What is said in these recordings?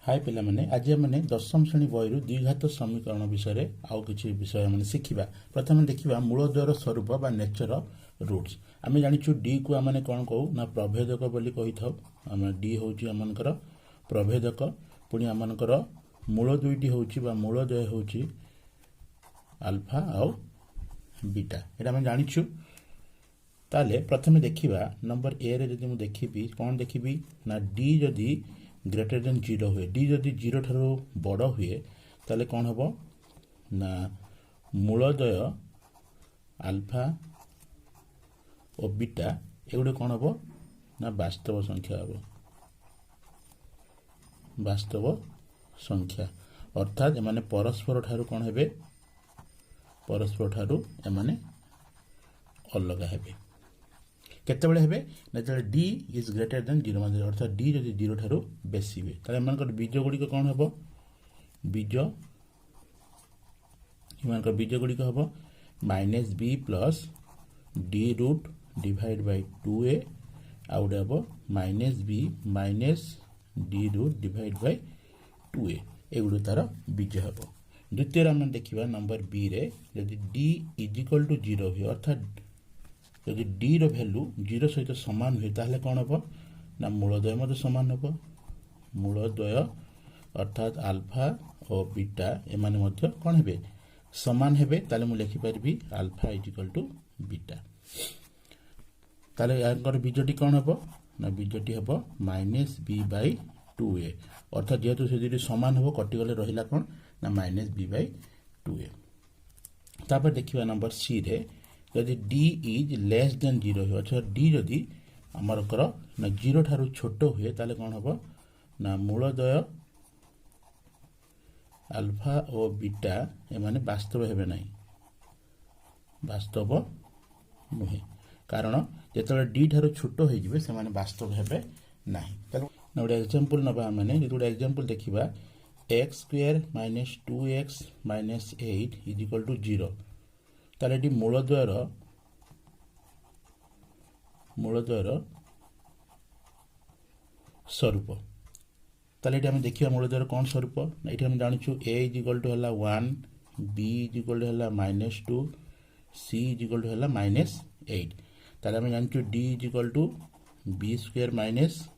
हाय पिला माने आज मैंने दशम श्रेणी बही द्विघात समीकरण विषय आउ कि विषय मैंने शिखा। प्रथम देखा मूलद्वयर स्वरूप बा नेचर रूट्स। आम जाचु डी को आम कौन कहू ना प्रभेदक बोली कही था। आम डी हूँ आमर प्रभेदक पुणी आमर मूल दुईटी हूँ मूलद्वय हूँ आल्फा आउ बीटा ये आम जाचु। ताले प्रथम देखा नंबर ए रे जदि देखी कौन देखी ना डी जदि ग्रेटर देन 0 हुए डी जदि 0 ठारू बड़ हुए ताले कौन हम ना मूलद्वय आल्फा और बीटा एगुड़े कौन हम ना वास्तव संख्या हम वास्तव संख्या अर्थात एमाने परस्पर ठारू कौन हेबे परस्पर ठारू एमाने अलग हेबे केतेबेले हेबे ना जब डी इज ग्रेटर देन 0 मान अर्थात डी जदि 0 ठारू बेसी हुए ताले एमानकर बीज गुड़िक कौन हेबो बीज एमानकर बीज गुड़िक हेबो minus B plus D root divide by 2a आउ गोटे हेबो minus B minus D root divide by 2a एगुड़ तार बीज हेबो। द्वितीय आम देखा नंबर बी रे यदि डी इज इक्वल टू 0 हुए अर्थात यदि डी रो वैल्यू 0 सहित सामान हुए ताहले कौन हम ना मूलद्वय मध्य सामान हम मूलद्वय अर्थात आल्फा और बीटा एमाने मध्य कौन हेबे सामान हेबे ताले मु लिखि परबी alpha is equal to beta. ताले यार बीजटी कौन हम ना बीजटी हम माइनस बी बाय 2a अर्थात जेहेतु से सामान हम कटिगले रहिला कौन ना माइनस बी बाय 2a। तापर देखिबा नंबर सी रे यदि डी इज लेस देन 0 हुए अच्छा डी जदि आमर ना 0 ठारू छोट हुए ताले कौन हम ना मूलद्वय आल्फा और बीटा एमाने वास्तव हेबे नहीं वास्तव नुहे कारण जिते डी ठारू छोट हो से वास्तव हेबे नहीं। गोटे एग्जांपल नबा माने गोटे एग्जांपल देखिबा X square minus 2x minus 8 is equal to 0 ताले डी मूलद्वयर स्वरूप ताले ये देखिए मूलद्वयर कौन स्वरूप ये हम जाचु ए इज इक्वल टू है 1 बी इज इक्वल टू है -2 सी इज इक्वल टू है -8 ताले हम जाचु D is equal to B square minus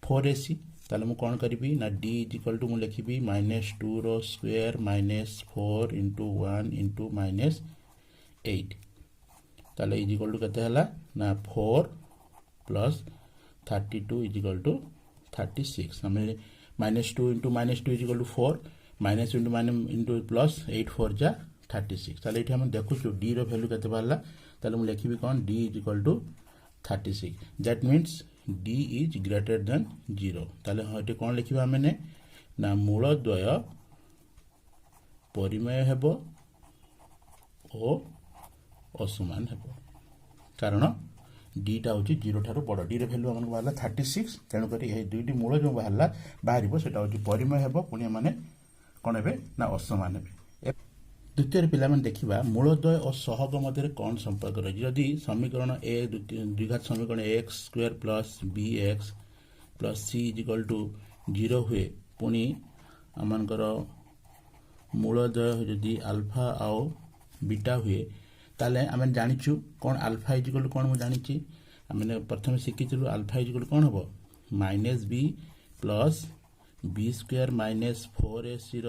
4ac ताले मु कौन करी ना डी इज इक्वल टू मुझे लिखी -2 रो स्क्वायर -4 इंटू 1 इंटू -8 ताले इज इक्वल टू केते ना 4 प्लस 32 इज इक्वल टू 36 हमें -2 into -2 is equal to 4 minus into into plus 8 4 जा 36 ताले ये हम देखु डी रो वैल्यू केते बाहला ताले मु लिखी कौन D is equal to 36 that means D is greater than 0 ताले हाँ ये कौन लिखा मैंने ना मूलद्वय परिमेय हेबो ओ असमान हेबो कारण डीटा हूँ 0 ठारू बड़ डी वैल्यू आम बाहर 36 तेणुक दुईटी मूल जो बाहर बाहर से परिमेय हेबो पुणी माने कौन हे ना असमान हे। द्वितीय पिला देखा मूलद्वय और सहग मध्य कौन संपर्क रही जदि समीकरण ए द्विघात समीकरण X square plus B X plus C is equal to 0 हुए पुणी आमर मूलद्वय जदि आल्फा आउ बीटा हुए ताले आम जाचु कौन आल्फा इज इक्वल टू कौन मुझे जानी आम प्रथम शिखी आल्फा इज इक्वल टू कौन हम minus B plus B square minus 4ac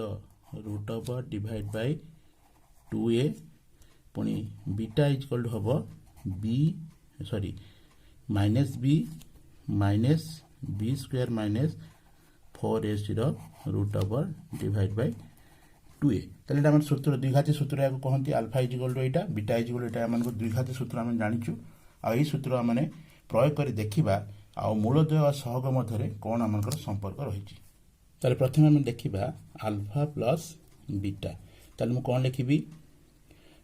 root over divide by 2a पुणी बीटा इज इक्वल टू हम B sorry minus B square minus 4ac root over divide by 2a ताले आम सूत्र द्विघाती सूत्र या कहते आल्फा इज इक्वल टू यहाँ बीटा इज इक्वल टू यहाँ द्विघाती सूत्र आम जाचु आई सूत्र आम प्रयोग कर देखा आ मूलद्वय और सहग मध्य कौन आम संपर्क रही ताले प्रथम आम देखा आल्फा प्लस बीटा ताले मु कौन लिखी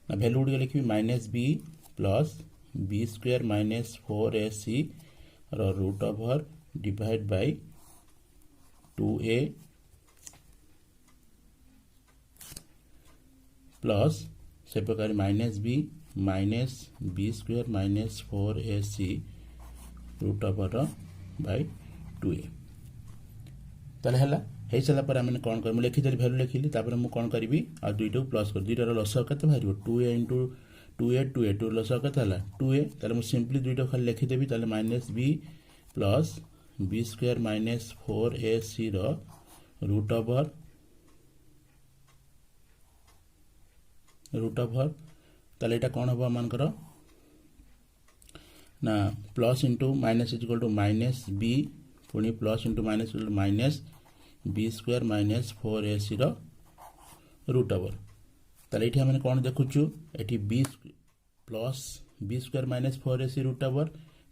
ना भैल्यू गुड़ लिखी minus B plus B square minus 4ac root over divide by 2a plus से प्रकार minus B square minus 4ac root over by 2a ताले हला हे सारा पर आम कौन कर लिखिदेली भैल्यू लिखिली तापर मुझे कौन करी आ दुईटा प्लस कर दुईटार लसागु केते बाहर 2a इंटू 2a 2 लसागु केते हला 2a ताले मुझे सिंपली दुईटा खाली लिखिदेवी ताले minus B plus B square minus 4ac root over ताले एटा कौन हम आमकर ना plus into minus equal to minus B पुणी plus into minus equal to minus B square minus 4ac root over ताले ये आम कौन देखुचु ये B plus B square minus 4ac root over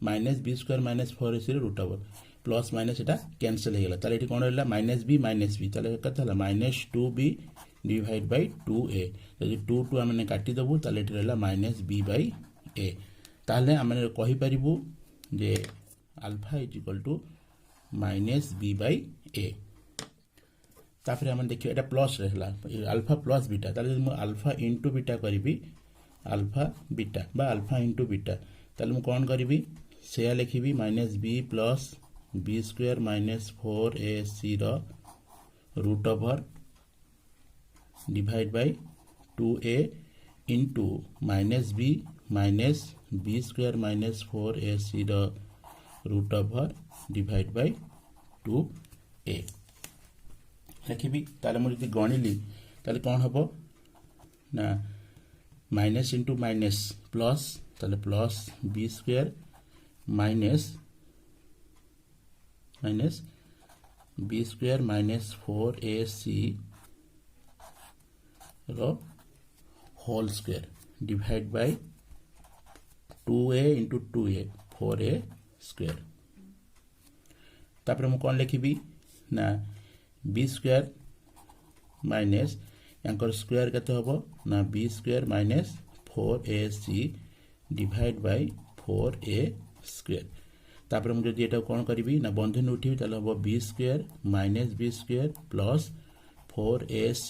minus B square minus 4ac root over plus minus एटा cancel हो गला ताले ये कौन रहा माइनस बी ताले केते हला minus 2b divide by 2a यदि 2 टू आम काटिदेबू ताले ये रहा माइनस b बाय a ताले आम कहीपरू जे alpha is equal to minus B by A तापर आम देखिए एटा प्लस रहा अल्फा प्लस बीटा ताले मुझे अल्फा इंटू बीटा करी अल्फा बीटा बा अल्फा इंटू बीटा ताले मुझे कौन करी से लिखी minus B plus B square minus 4ac root over divide by 2a into minus B square minus 4ac root over divide by 2a लिखी ताले मुझे गणिली ताले कौन हम ना माइनस इंटू माइनस प्लस ताले plus B square minus B square minus 4ac whole square divide by 2a into 2a 4a square तापर मुझे कौन लिखी ना बी स्क्वायर माइनस यांकर स्क्वायर केते हबो ना B square minus 4ac divide by 4a square तापर मुझे जब कौन करी ना बंधन उठी ताले हबो B square minus B square plus 4ac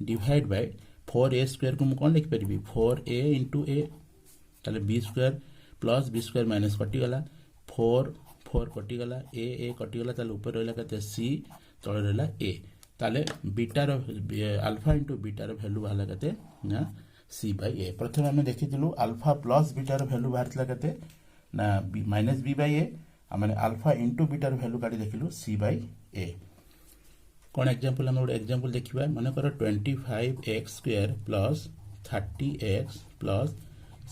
divide by 4a square को मुझे कौन लिख पारि 4a इंटू a ताले B square plus B square minus कटिगला 4 कटिगला a कटिगला ताले ऊपर रहा कहते c तले रहा a ताले बीटार अल्फा इंटू बीटार भैल्यू बाहर कहते ना c बाय ए प्रथम आम देखी अल्फा प्लस बीटार भैल्यू बाहर कहते ना माइनस बी बाय ए आम अल्फा इंटू बीटार भैल्यू काटी देखिलु c बाय ए कौन एग्जांपल आम गोटे एग्जांपल देखा मन कर 25x square plus 30x plus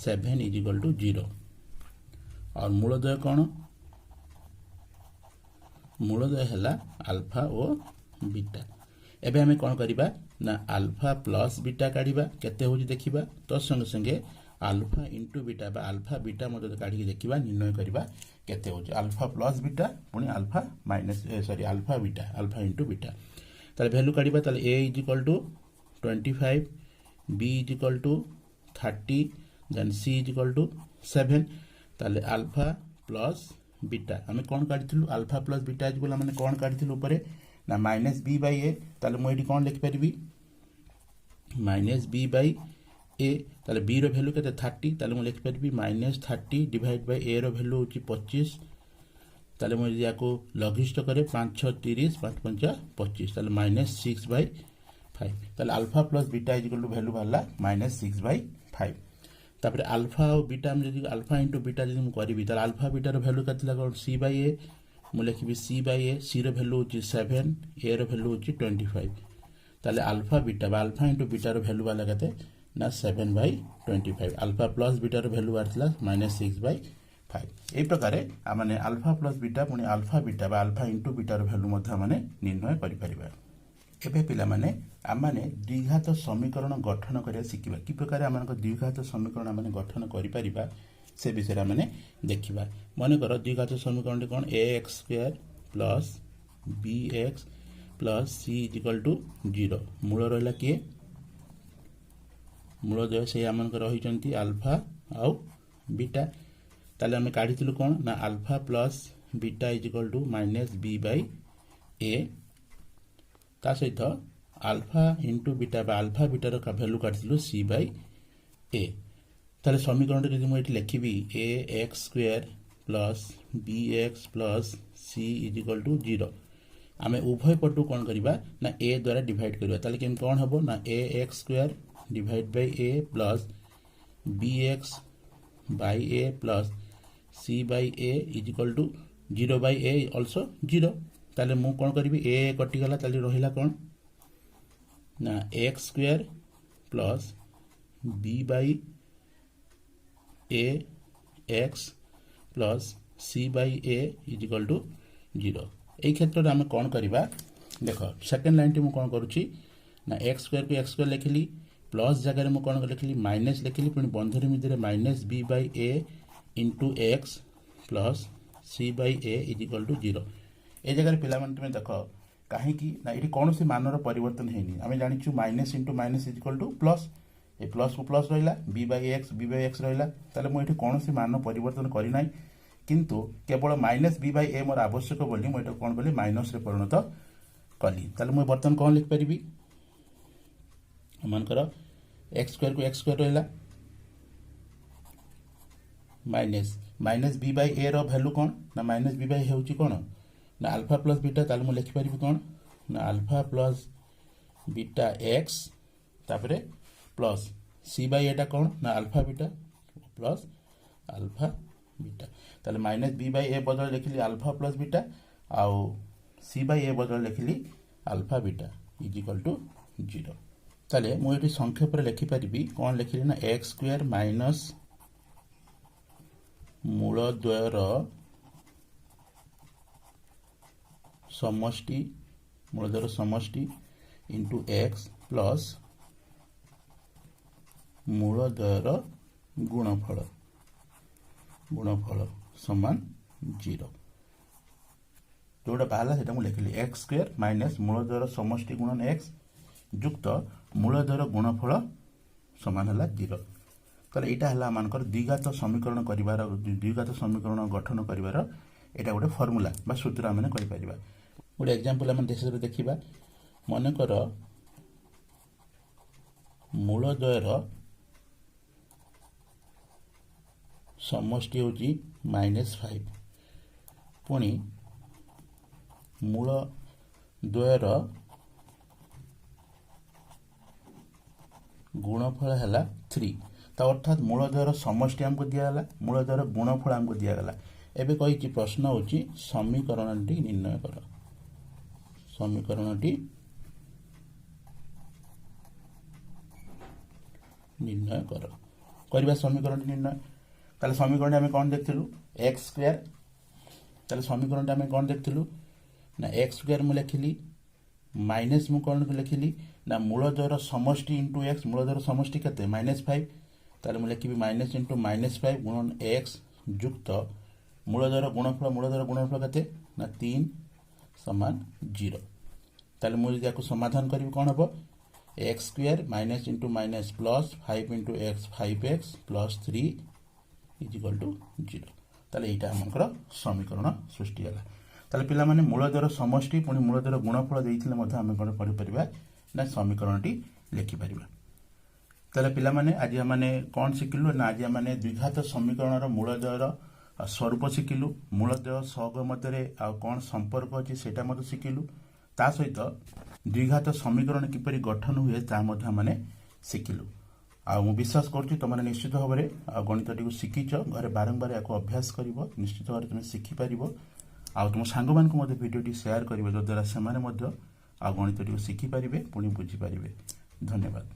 7 is equal to 0 और मूलदय कौन मूलदय है अल्फा और बीटा एबे हमें कौन करिबा ना अल्फा प्लस बीटा काढ़िबा केते होची देखिबा तो संगे संगे अल्फा इंटू बीटा बा अल्फा बीटा मते काढ़ी देखिबा निर्णय करिबा केते होची अल्फा प्लस बीटा पुनी alpha minus sorry alpha beta alpha into beta ताले वैल्यू काढ़िबा ताले a is equal to 25 b is equal to 30 then c is equal to 7 ताले अल्फा प्लस बीटा आम कौन काढ़ी अल्फा प्लस बीटा इज मैंने कौन काढ़ी ऊपर ना माइनस बी बाय ए ताले मुझे कौन लिखिपारि माइनस बी बाय ए ताले बी रो वैल्यू केते 30 ताले मुझे लिखिपारि माइनस 30 डिवाइड बाय ए रो वैल्यू होची 25 ताले मुझे या को लघिष्ठ करे 5 6 30 5 5 25 ताले माइनस 6 बाय 5 ताले alpha plus beta is equal to value बाहरला माइनस 6 बाय 5 तापर अल्फा और बीटा में जब अल्फा इंटू बीटा जब करी ताले अल्फा बीटार वैल्यू केते सी बाय ए मुझे लिखी सी by A C row value होची 7 ए रो वैल्यू होची 25 ताले अल्फा बीटा बा अल्फा इंटू बीटार वैल्यू वाला केते ना 7 बाय 25 अल्फा प्लस बीटार वैल्यू आरथिला माइनस 6 बाय 5 ए प्रकार आमने अल्फा प्लस बीटा पुणी अल्फा बीटा बा अल्फा इंटू बीटार वैल्यू मध्य माने निर्णय करि परिबा एबे पिला माने आमाने द्विघात समीकरण गठन करिया शिखिबा कि प्रकार आमानक द्विघात समीकरण आमाने गठन करि परिबा से विषय आमाने देखिबा माने कर द्विघात समीकरण कोन ax square plus bx plus c is equal to 0 मूल रहला कि मूलदय से आमनक रहिचंती अल्फा आउ बीटा ताले आम काढ़ी कौन ना alpha plus beta is equal to minus B by A ता सहित अल्फा इंटू बीटा बा अल्फा बीटार वैल्यू काढ़ी सी बाय ए ताले समीकरण यदि मुझे लिखी A X square plus B X plus C is equal to 0 आमे उभय पटु कौन करिबा ना ए द्वारा डिवाइड करिबा ताले केम कौन हबो ना A X square divide by A plus B X by A plus C by A is equal to 0 by A also 0 ताले मु कौन करिबी ए कटि गला ताले रहिला कौन ना X square plus B by A X plus C by A is equal to 0 এই ক্ষেত্রে আমি কোন করিবা দেখো সেকেন্ড লাইনটি মু কোন করুছি না x স্কয়ার কো x স্কয়ার লিখিলি প্লাস জায়গায় মু কোন লিখিলি মাইনাস লিখিলি পুনি বন্ধনী ভিতরে minus b by a into x plus c by a is equal to 0 এই জায়গায় পিলা মানে তুমি দেখো কাহিকি না এটি কোনসি মানর পরিবর্তন হেনি আমি জানিছু minus into minus is equal to plus এই প্লাস কো প্লাস রহিলা b বাই x রহিলা তাহলে মু এটি কোনসি মান পরিবর্তন করি নাই किंतु केवल माइनस बी बाय ए मोर आवश्यक बोली मुझे कौन कली माइनस रे परिणत कली ताले मुझे बर्तमान कौन लिख पारि मनकर एक्स स्क्वायर को एक्स स्क्वायर रहा minus minus B by A रो वैल्यू कौन ना माइनस बी बाय ए होची कौन ना अल्फा प्लस बीटा ताले मुझे लिख पारि कौन ना अल्फा प्लस बीटा एक्स तापरे प्लस सी बाय एटा कौन ना alpha beta plus alpha beta ताले माइनस बी बाय ए बदल लिखली अल्फा प्लस बीटा आउ सी बाय ए बदल लिखली alpha beta is equal to 0 ताले मु एटी संक्षेप रे लिखि परिबी कोन लिखली ना x स्क्वायर माइनस मूल द्वयर समष्टि मूल द्वयर समष्टि इनटू x प्लस मूल द्वयर गुणफल समान 0 जोटा बाहला सेटा मु लिखली x स्क्वायर माइनस मूल द्वयर समष्टि गुणन x युक्त मूल द्वयर गुणफल समान हला 0 तले एटा हला मानकर द्विघात समीकरण करिवार द्विघात समीकरण गठन करिवार एटा गोटे फार्मूला बा सूत्र आमे करि परिबा गोटे एग्जांपल हम देशरे देखिबा माने कर मूल द्वयर समष्टि होची -5 पुणी मूल द्वयर गुणफल है 3 तो अर्थात मूल द्वयर समष्टि हमको दियागला मूल द्वयर गुणफल हमको दियागला एबे कही प्रश्न होची समीकरणटी निर्णय कर समीकरणटी निर्णय कर करबा समीकरणटी निर्णय ताले समीकरण आमे कोन देखथिलु x स्क्वायर ताले समीकरण आमे कोन देखथिलु ना x स्क्वायर मु लिखिली माइनस मु कोन लिखिली ना मूल द्वयर समष्टि इनटू x मूल द्वयर समष्टि केते -5 ताले मु लिखिबी माइनस इनटू -5 गुणन x युक्त मूल द्वयर गुणफल केते ना 3 समान 0 ताले मु याको समाधान करिवि कोन हबो x square minus into minus plus 5 into x 5x plus 3 is equal to 0 ताले एटा हमकर समीकरण सृष्टि हला ताले पिला माने मूल द्वयर समष्टि पुनी मूल द्वयर गुणफल देइथिले मध्ये हम कोन पढि परिबा ना समीकरणटी लिखि परिबा ताले पिला माने आज माने कोन सिखिलु ना आज माने द्विघात समीकरणर मूल द्वयर स्वरूप सिखिलु मूल द्वयर सहग मध्यरे आ कोन संपर्क अछि सेटा मध्ये सिखिलु ता सहित द्विघात समीकरण किपरि गठन हुए ता मध्ये माने सिखिलु आ मु विश्वास करछि तुम निश्चित भाव में गणितटी शिखीच घरे बारंबार या अभ्यास कर निश्चित भाव तुम शिखिपार आ तुम सांग मान भिडियोटी शेयर कर जद्वारा से गणितटी शिखिपारे पुणी बुझीपारे धन्यवाद।